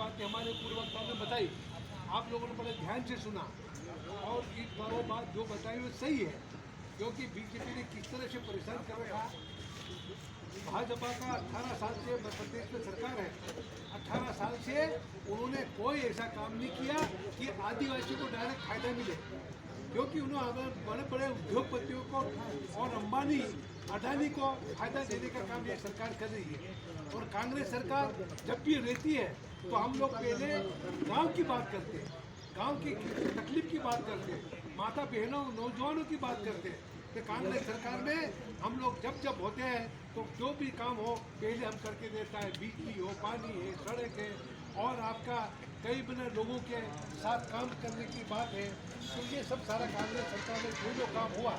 बातें हमारे पूर्व वक्ताओं ने बताई, आप लोगों ने बड़े ध्यान से सुना और वो बात जो बताई वो सही है, क्योंकि बीजेपी ने किस तरह से परेशान कर रखा। भाजपा का 18 साल से मध्य प्रदेश में सरकार है, 18 साल से उन्होंने कोई ऐसा काम नहीं किया कि आदिवासी को डायरेक्ट फायदा मिले, क्योंकि उन्होंने बड़े बड़े उद्योगपतियों को और अंबानी अडानी को फायदा देने का काम ये सरकार कर रही है। और कांग्रेस सरकार जब भी रहती है तो हम लोग पहले गांव की बात करते हैं, गांव की तकलीफ की बात करते हैं, माता बहनों नौजवानों की बात करते हैं। कि कांग्रेस सरकार में हम लोग जब होते हैं तो जो भी काम हो पहले हम करके देता है, बिजली हो, पानी है, सड़क है और आपका कई बने लोगों के साथ काम करने की बात है। तो ये सब सारा कांग्रेस सरकार में जो काम हुआ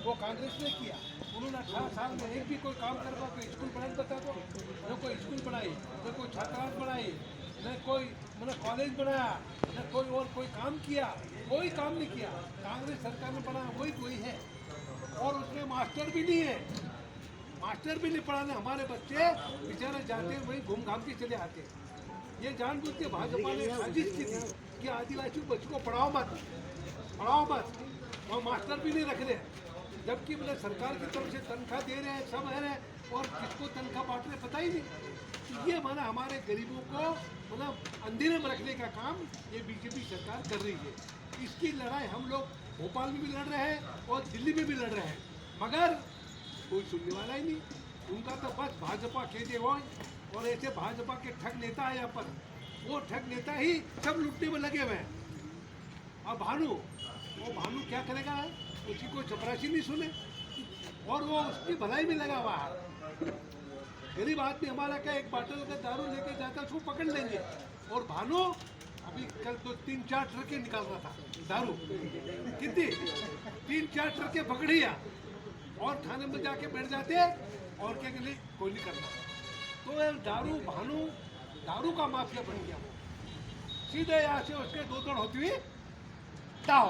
वो कांग्रेस ने किया। उन्होंने 18 साल में एक भी कोई काम कर पाओ, कोई स्कूल बनाए बता दो, न कोई स्कूल बनाई, न कोई छात्रावास बनाई, न कोई मतलब कॉलेज बनाया, न कोई और कोई काम किया, कोई काम नहीं किया। कांग्रेस सरकार ने बनाया वही है। और उसमें मास्टर भी नहीं है, मास्टर भी नहीं पढ़ाने। हमारे बच्चे बेचारे जाते वही घूम घाम के चले आते। ये जानबूझ के भाजपा ने साजिश की थी कि आदिवासी बच्चों को पढ़ाओ मत, और मास्टर भी नहीं रख रहे, जबकि मतलब सरकार की तरफ से तनख्वाह दे रहे हैं, सब है और किसको तनख्वाह बांट रहे पता ही नहीं। ये माना हमारे गरीबों को मतलब अंधेरे में रखने का काम ये बीजेपी सरकार कर रही है। इसकी लड़ाई हम लोग भोपाल में भी लड़ रहे हैं और दिल्ली में भी लड़ रहे हैं, मगर कोई सुनने वाला ही नहीं। उनका तो बस भाजपा कहते हो और ऐसे भाजपा के ठग नेता है यहाँ पर, वो ठग नेता ही सब लुटने में लगे हुए हैं। अब वो भानु क्या करेगा, उसकी कोई चपरासी नहीं सुने और वो उसकी भलाई में लगा हुआ है। गरीब आदमी हमारा क्या एक बाटल का दारू लेके जाता है उसको पकड़ लेंगे, और भानु अभी कल तो 3-4 ट्रकें निकाल रहा था दारू, कितनी 3-4 ट्रकें पकड़िया और थाने में जाके बैठ जाते और क्या कहते कोई नहीं करना। तो दारू का माफिया बन गया वो, सीधे यहाँ से उसके दो दौड़ होती हुई दाव।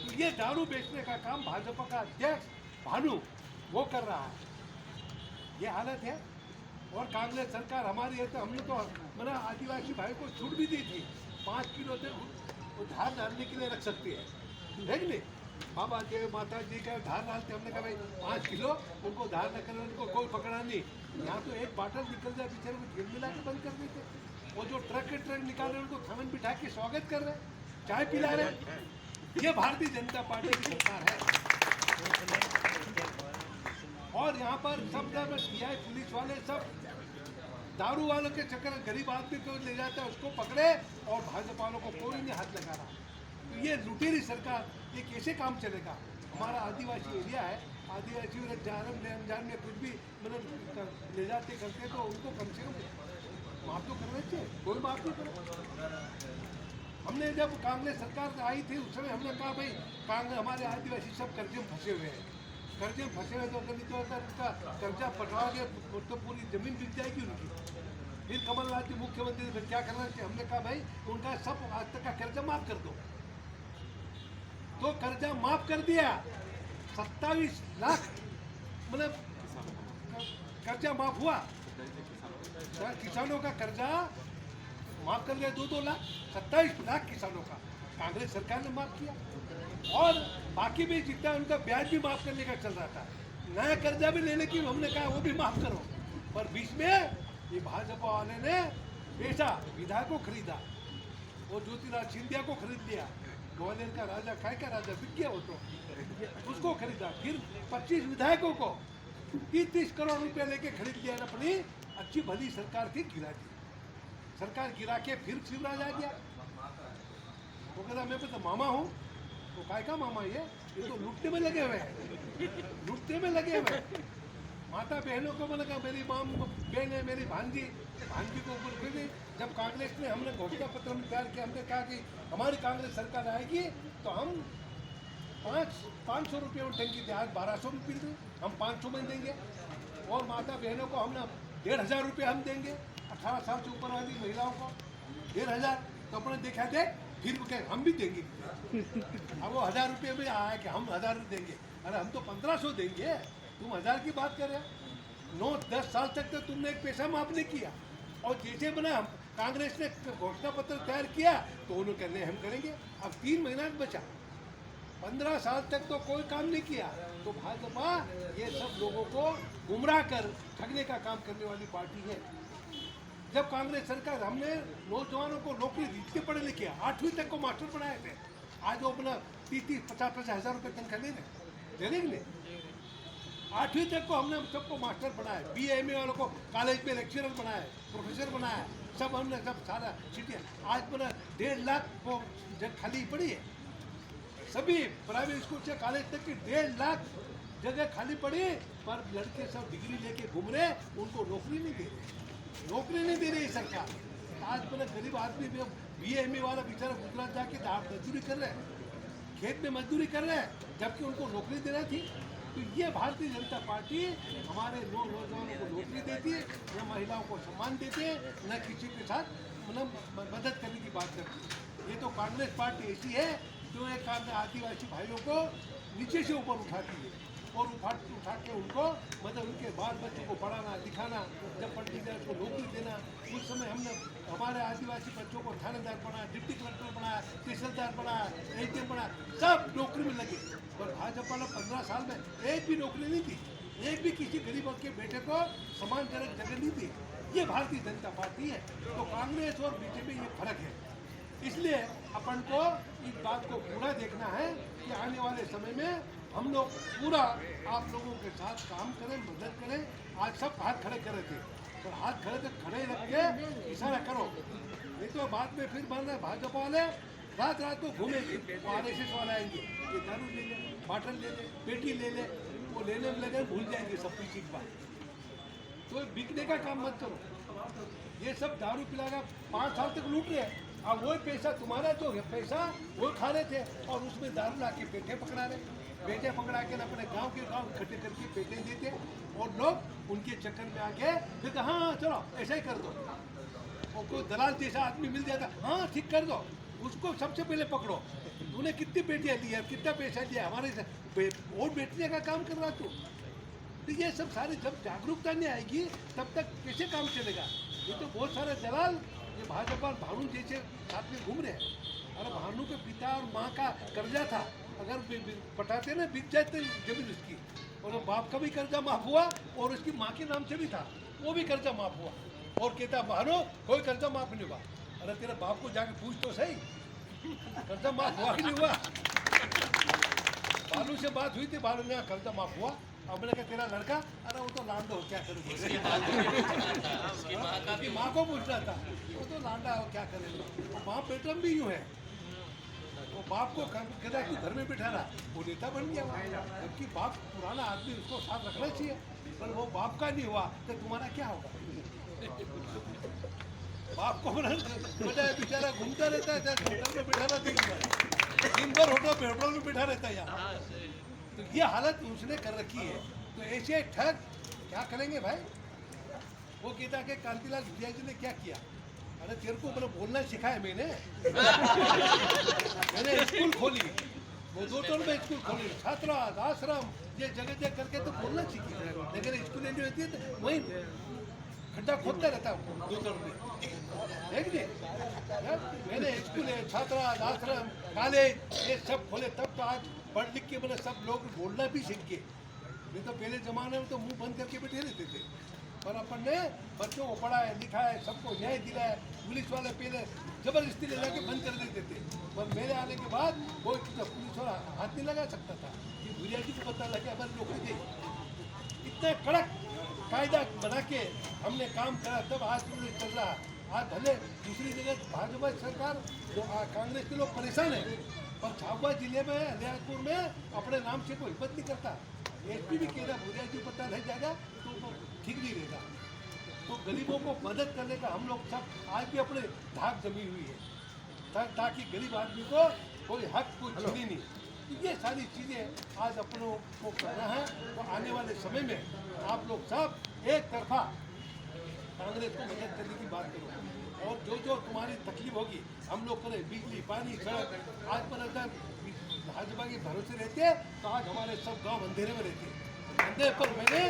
तो ये दारू बेचने का काम भाजपा का अध्यक्ष भानु वो कर रहा है, ये हालत है। और कांग्रेस सरकार हमारी है तो हमने तो मैंने आदिवासी भाई को छूट भी दी थी, 5 किलो से उधार डालने के लिए रख सकती है कि नहीं। बाबा जी माता जी का धार डालते, हमने कहा भाई 5 किलो उनको धार न करें, उनको कोई पकड़ा नहीं। यहाँ तो एक बाटल निकल जाए बेचारे को जेल मिला के बंद कर देते। वो जो ट्रक के ट्रक निकाल रहे हैं उनको खामन बिठा के स्वागत कर रहे, चाय पिला रहे। ये भारतीय जनता पार्टी की सरकार है। और यहाँ पर सब सीआई पुलिस वाले सब दारू वालों के चक्कर गरीब आदमी को ले जाता है, उसको पकड़े और भाजपा वालों को कोई नहीं हाथ लगा रहा। तो ये लुटेरी सरकार, ये कैसे काम चलेगा। हमारा आदिवासी एरिया है, आदिवासी अनजान में कुछ भी मतलब ले जाते करते तो उनको कम से कम माफ तो करना चाहिए, कोई माफ नहीं करे। हमने जब कांग्रेस सरकार आई थी उस समय हमने कहा भाई कांग्रेस हमारे आदिवासी सब कर्जे में फंसे हुए हैं, कर्जे में फंसे हुए तो अगर नहीं तो अगर उसका कर्जा पटवाओगे तो पूरी जमीन बिक जाएगी उनकी। फिर कमलनाथ जी मुख्यमंत्री फिर क्या करना चाहिए, हमने कहा भाई उनका सब आज तक का कर्जा माफ कर दो। तो कर्जा माफ कर दिया, 27 लाख मतलब कर्जा माफ हुआ। किसानों का कर्जा माफ कर दिया, 2-2 लाख, 27 लाख किसानों का कांग्रेस सरकार ने माफ किया। और बाकी भी जितना उनका ब्याज भी माफ करने का चल रहा था, नया कर्जा भी लेने की हमने कहा वो भी माफ करो। पर बीच में ये भाजपा वाले ने बेचा, विधायक को खरीदा, वो ज्योतिराज सिंधिया को खरीद लिया, ग्वालियर का राजा काय का राजा बिक गया वो तो, उसको खरीदा। फिर 25 विधायकों को 30-30 करोड़ रुपया लेके खरीद लिया, अपनी अच्छी भली सरकार थी गिरा दी। सरकार गिरा के फिर शिवराज आ गया, वो कहता मैं तो मामा हूँ। तो काय का मामा ये तो लूटने में लगे हुए हैं, लूटने में लगे हुए हैं। माता बहनों को मैंने कहा मेरी माम बहन है, मेरी भांजी को ऊपर फिर जब कांग्रेस ने हमने घोषणा पत्र में तैयार किया, हमने कहा कि हमारी कांग्रेस सरकार आएगी तो हम 500 रुपये में टंकी थे, आज 1200 में मिल रही, हम 500 में देंगे। और माता बहनों को हमने 1500 रुपये हम देंगे, 18 साल से ऊपर वाली महिलाओं को 1500। तो अपने देखा दे फिर वो कहे हम भी देंगे। अब वो 1000 रुपये में आया कि हम 1000 देंगे, अरे हम तो 1500 देंगे, तुम 1000 की बात कर रहे हो। 9-10 साल तक तो तुमने एक पैसा माफ नहीं किया। और जैसे बना कांग्रेस ने घोषणा पत्र तैयार किया तो उन्होंने कहने हम करेंगे। अब 3 महीना बचा, 15 साल तक तो कोई काम नहीं किया। तो भाजपा ये सब लोगों को गुमराह कर ठगने का काम करने वाली पार्टी है। जब कांग्रेस सरकार, हमने नौजवानों को नौकरी दी, इतने पढ़े लिखे 8वीं तक को मास्टर बनाए थे, आज वो अपना 30-50 हज़ार रुपये तनख्वाह ले रहे 8वीं तक को हमने सबको मास्टर बनाया, BA MA वालों को कॉलेज में लेक्चरर बनाया, प्रोफेसर बनाया, सब हमने सब सारा सीटें। आज बना 1.5 लाख को जगह खाली पड़ी है, सभी प्राइवेट स्कूल से कॉलेज तक की 1.5 लाख जगह खाली पड़ी, पर लड़के सब डिग्री लेके घूम रहे, उनको नौकरी नहीं दे रही, नौकरी नहीं दे रही सरकार। आज बना गरीब आदमी भी BA MA वाला बेचारा गुजरात जाके मजदूरी कर रहे हैं, खेत में मजदूरी कर रहे हैं, जबकि उनको नौकरी देना थी। तो ये भारतीय जनता पार्टी हमारे नौजवानों को नौकरी देती है, न महिलाओं को सम्मान देती है, न किसी के साथ मतलब मदद करने की बात करती है। ये तो कांग्रेस पार्टी ऐसी है जो एक आदिवासी भाइयों को नीचे से ऊपर उठाती है और उठा के उनको मतलब उनके बाल बच्चों को पढ़ाना लिखाना, जब पंडित को नौकरी देना, उस समय हमने हमारे आदिवासी बच्चों को थानेदार बनाया, डिप्टी कलेक्टर बनाया, तहसीलदार बनाया, ADM बनाया, सब नौकरी में लगे। और भाजपा ने 15 साल में एक भी नौकरी नहीं दी, एक भी किसी गरीब के बेटे को सम्मानजनक जगह नहीं दी। ये भारतीय जनता पार्टी है। तो कांग्रेस और BJP ये फर्क है। इसलिए अपन को इस बात को पूरा देखना है कि आने वाले समय में हम लोग पूरा आप लोगों के साथ काम करें, मदद करें। आज सब हाथ खड़े कर रहे थे, और हाथ खड़े रख के इशारा करो, नहीं तो बाद में फिर बनना भाजपा वाले रात को घूमेंगे, वो RSS वाले आएंगे, ये दारू ले ले, बाटल ले ले, पेटी ले ले, वो लेने में लगे भूल जाएंगे सब पीछे की बात। तो बिकने का काम मत करो। ये सब दारू पिलाकर 5 साल तक लूट रहे हैं, अब वही पैसा तुम्हारा जो पैसा वो खा रहे थे, और उसमें दारू ला के पेटे पकड़ा रहे, पेटे पकड़ा के अपने गांव के गांव इकट्ठे करके पेटे देते, और लोग उनके चक्कर में आके फिर हाँ चलो ऐसा ही कर दो। और कोई दलाल जैसा आदमी मिल जाता, हाँ ठीक कर दो, उसको सबसे पहले पकड़ो। तूने कितनी पेटियाँ दी है, कितना पैसा दिया, हमारे वोट बेचने का काम कर रहा तू। तो ये सब सारे जब जागरूकता नहीं आएगी तब तक कैसे काम चलेगा। ये तो बहुत सारे दलाल ये भाजपा और भानु जैसे साथ में घूम रहे हैं। अरे भानु के पिता और माँ का कर्जा था, अगर पटाते ना बिक जाते जमीन उसकी, और बाप का भी कर्जा माफ हुआ और उसकी माँ के नाम से भी था, वो भी कर्जा माफ हुआ। और कहता भानु कोई कर्जा माफ नहीं हुआ। अरे तेरे बाप को जाके पूछ तो सही, कर्जा माफ हुआ कि नहीं हुआ। भानु से बात हुई थी, भानु ने कर्जा माफ हुआ। अब मैंने कहा तेरा लड़का, अरे वो तो लांडा हो, क्या करेगा, उसकी माँ को पूछना था, वो तो लांडा हो क्या करेगा। माँ बेटम भी यूँ है, वो बाप को कहता है कि घर में बिठा रहा, वो नेता बन गया, जबकि बाप पुराना आदमी, उसको साथ रखना चाहिए, पर वो बाप का नहीं हुआ तो तुम्हारा क्या होगा। बाप को बजाय बेचारा घूमता रहता है, होटल में बिठाना दिन भर होटल में बिठा रहता है यहाँ। तो ये हालत उसने कर रखी है। तो ऐसे ठग क्या करेंगे भाई। वो कहता कि कांतिलाल भूरिया जी ने क्या किया, अरे तेरे को मतलब बोलना सिखाया मैंने स्कूल खोली, वो 2 टोल में स्कूल खोली, छात्रावास आश्रम ये जगह करके तो बोलना सीखी। लेकिन स्कूल नहीं होती है तो वही खड्डा खोदता रहता है 2 टोल में, देख मैंने स्कूल है, छात्रावास आश्रम कॉलेज ये सब खोले, तब तो आज पढ़ लिख के मतलब सब लोग बोलना भी सीख गए। नहीं तो पहले ज़माने में तो मुंह बंद करके बैठे रहते थे, पर अपन ने बच्चों को पढ़ाया लिखाया, सबको न्याय दिलाया। पुलिस वाले पहले ज़बरदस्ती ले जाके बंद कर देते थे, पर मेरे आने के बाद कोई पुलिस वाला हाथ नहीं लगा सकता था कि भूरिया जी को पता लगे हमारी नौकरी दे। इतने कड़क कायदा बना के हमने काम करा, तब आज चल रहा। आज भले दूसरी जगह भाजपा सरकार जो कांग्रेस के लोग परेशान है, पर झाबुआ जिले में अलियासपुर में अपने नाम से कोई हिम्मत नहीं करता। SP भी कह रहा भूरिया जी पता रह जाएगा तो ठीक नहीं रहेगा। तो गरीबों को मदद करने का हम लोग सब आज भी अपने धाक जमी हुई है, ताकि गरीब आदमी को कोई हक कोई छीनी नहीं। तो ये सारी चीज़ें आज अपनों को करना है। तो आने वाले समय में आप लोग सब एक तरफा कांग्रेस को मदद करने की बात करो, और जो जो तुम्हारी तकलीफ होगी हम लोग करें, बिजली पानी सड़क। आज पर अगर भाजपा के भरोसे रहते तो आज हमारे सब गांव अंधेरे में रहते। अंधेरे पर मैंने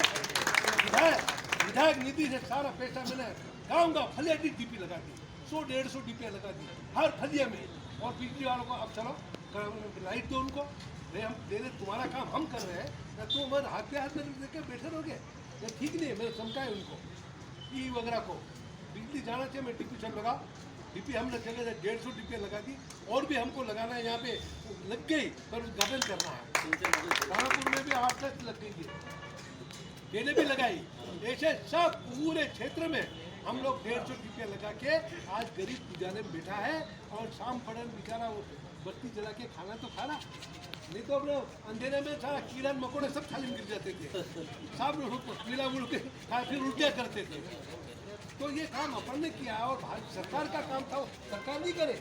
विधायक निधि से सारा पैसा मैंने गाँव फलेटी DP लगा दी। 100-150 डिब्बे लगा दी हर फलिया में। और बिजली वालों को अब चलो लाइट दो उनको, नहीं हम दे दे, तुम्हारा काम हम कर रहे हैं ना, तुम हमारे हाथ पे हाथ में लेकर बैठे रहोगे, ये ठीक नहीं है। मैंने समझाया उनको ई वगैरह को बिजली जाना चाहिए। मैं डीपी सब लगा, डीपी हमने जगह 150 डिब्बे लगा दी, और भी हमको लगाना है। यहाँ पे लग गई पर उद्घाटन करना है। कानपुर में भी 8-10 लग गई है, मैंने भी लगाई। ऐसे सब पूरे क्षेत्र में हम लोग 150 डिब्बे लगा के आज गरीब गुजारे में बैठा है। और शाम पड़न बेचारा वो बत्ती जला के खाना तो खाना, नहीं तो अपने अंधेरे में सारा कीड़ा मकोड़े सब थाली में गिर जाते थे, सब लोग कीड़ा उड़ के फिर उल्टिया करते थे। तो ये काम अपन ने किया और सरकार का काम था, सरकार नहीं करे।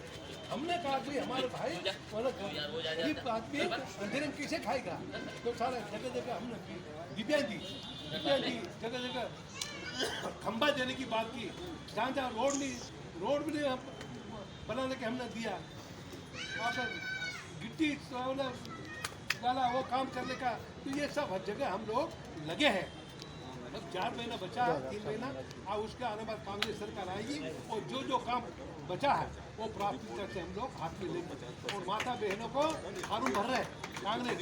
हमने कहा भाई हमारे भाई गरीब आदमी अंधेरे में कैसे खाएगा, तो सारा जगह जगह हमने डिब्बियाँ दी जगह जगह खंबा देने की बात की। जहाँ जहाँ रोड भी नहीं बनाने के हमने दिया, वहाँ पर गिट्टी डाला वो काम करने का। तो ये सब हर जगह हम लोग लगे हैं। अब 4 महीना बचा है, 3 महीना, और उसके आने बाद कांग्रेस सरकार आएगी और जो जो काम बचा है वो प्राथमिकता से हम लोग हाथ में लेंगे। और माता बहनों को फार्म भर रहे हैं कांग्रेस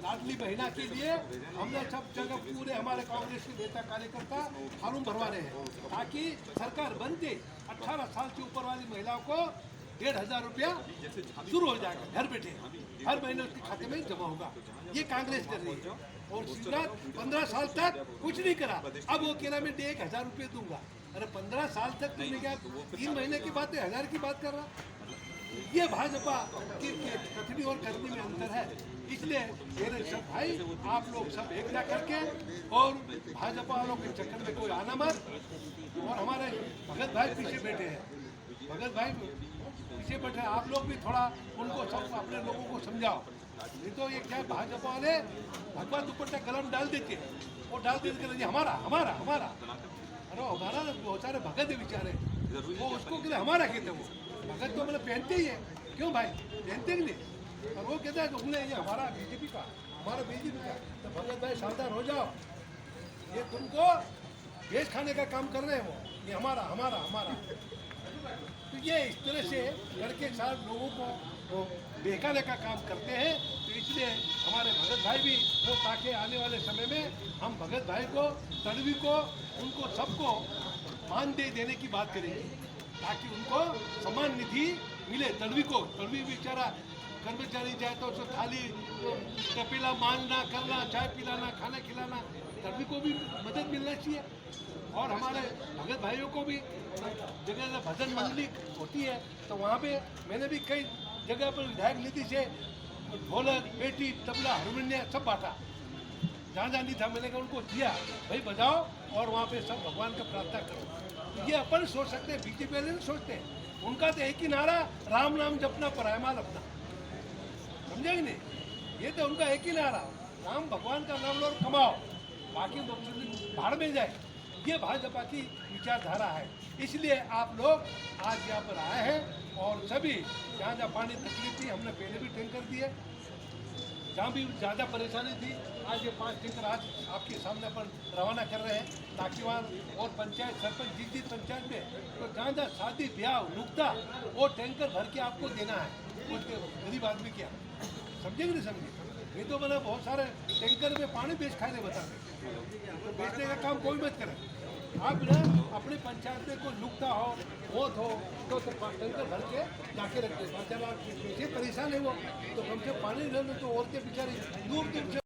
लाडली बहना के लिए। हमने सब जगह पूरे हमारे कांग्रेस के नेता कार्यकर्ता फार्म भरवा रहे हैं, ताकि सरकार बनते 18 साल से ऊपर वाली महिलाओं को 1,500 रुपया शुरू हो जाएगा घर बैठे, हर महीने उसके खाते में जमा होगा। ये कांग्रेस कर रही है। और शिवराज 15 साल तक कुछ नहीं करा, अब वो कहना मैं 1,000 रुपये दूंगा। अरे 15 साल तक तुमने क्या 3 महीने की बात है 1,000 की बात कर रहा। ये भाजपा की कथनी और करनी में अंतर है। इसलिए मेरे सब भाई आप लोग सब एक ना करके और भाजपा वालों के चक्कर में कोई आना मत। और हमारे भगत भाई पीछे बैठे हैं, भगत भाई पीछे बैठे हैं, आप लोग भी थोड़ा उनको सब अपने लोगों को समझाओ। नहीं तो ये क्या भाजपा वाले भगवा दुपट्टा कलम डाल देते हैं, वो डाल देते ये हमारा हमारा हमारा। अरे हमारा बहुत सारे भगत है बेचारे, वो उसको कहते हमारा कहते, वो भगत तो मतलब पहनते ही है, क्यों भाई पहनते कि नहीं। और वो कहता है तो हमने ये हमारा बीजेपी का, हमारा बीजेपी का। तो भगत भाई सावधान हो जाओ, ये तुमको भेज खाने का काम कर रहे हैं, वो ये हमारा हमारा हमारा। तो ये इस तरह से करके साथ लोगों को बेकाने का काम करते हैं। तो इसलिए हमारे भगत भाई भी वो, ताकि आने वाले समय में हम भगत भाई को, तड़वी को, उनको सबको मानदेय देने की बात करेंगे, ताकि उनको सम्मान निधि मिले। तड़वी को, तड़वी बेचारा कर्मचारी जाए तो उसको थाली कपिला मानना करना, चाय पिलाना, खाना खिलाना, तड़वी को भी मदद मिलना चाहिए। और हमारे भगत भाइयों को भी जगह भजन मंडली होती है, तो वहाँ पे मैंने भी कई जगह पर विधायक निधि से ढोलक, पेटी, तबला, हारमोनियम सब बांटा। जहाँ जहाँ नहीं था मैंने कहा उनको दिया, भाई बजाओ और वहाँ पे सब भगवान का प्रार्थना करो। तो ये अपन सोच सकते हैं, बीजेपी वाले नहीं सोचते। उनका तो एक ही नारा, राम नाम जपना परायमाल अपना, समझे कि नहीं। ये तो उनका एक ही नारा, राम भगवान का नाम लो और कमाओ, बाकी भाड़ में जाए। ये भाजपा की विचारधारा है। इसलिए आप लोग आज यहाँ पर आए हैं और सभी जहाँ जहाँ पानी तकलीफ थी हमने पहले भी टैंकर दिए, जहाँ भी ज़्यादा परेशानी थी आज ये 5 टैंकर आज आपके सामने पर रवाना कर रहे हैं, ताकि वहाँ और पंचायत सरपंच जिस पंचायत में तो जहाँ जहाँ शादी ब्याह नुकता वो टैंकर भर के आपको देना है उसके गरीब आदमी क्या, समझे कि नहीं समझे। ये तो मैंने बहुत सारे टैंकर में पानी बेच खाने बता दें, तो बेचने का काम कोई मत करें। आप ना अपनी पंचायत में कोई नुकता हो, मौत हो तो टैंकर भर के जाके रखते हैं। जब आप परेशान है वो तो कम से पानी ले लो, तो औरतें बेचारी दूर दूर से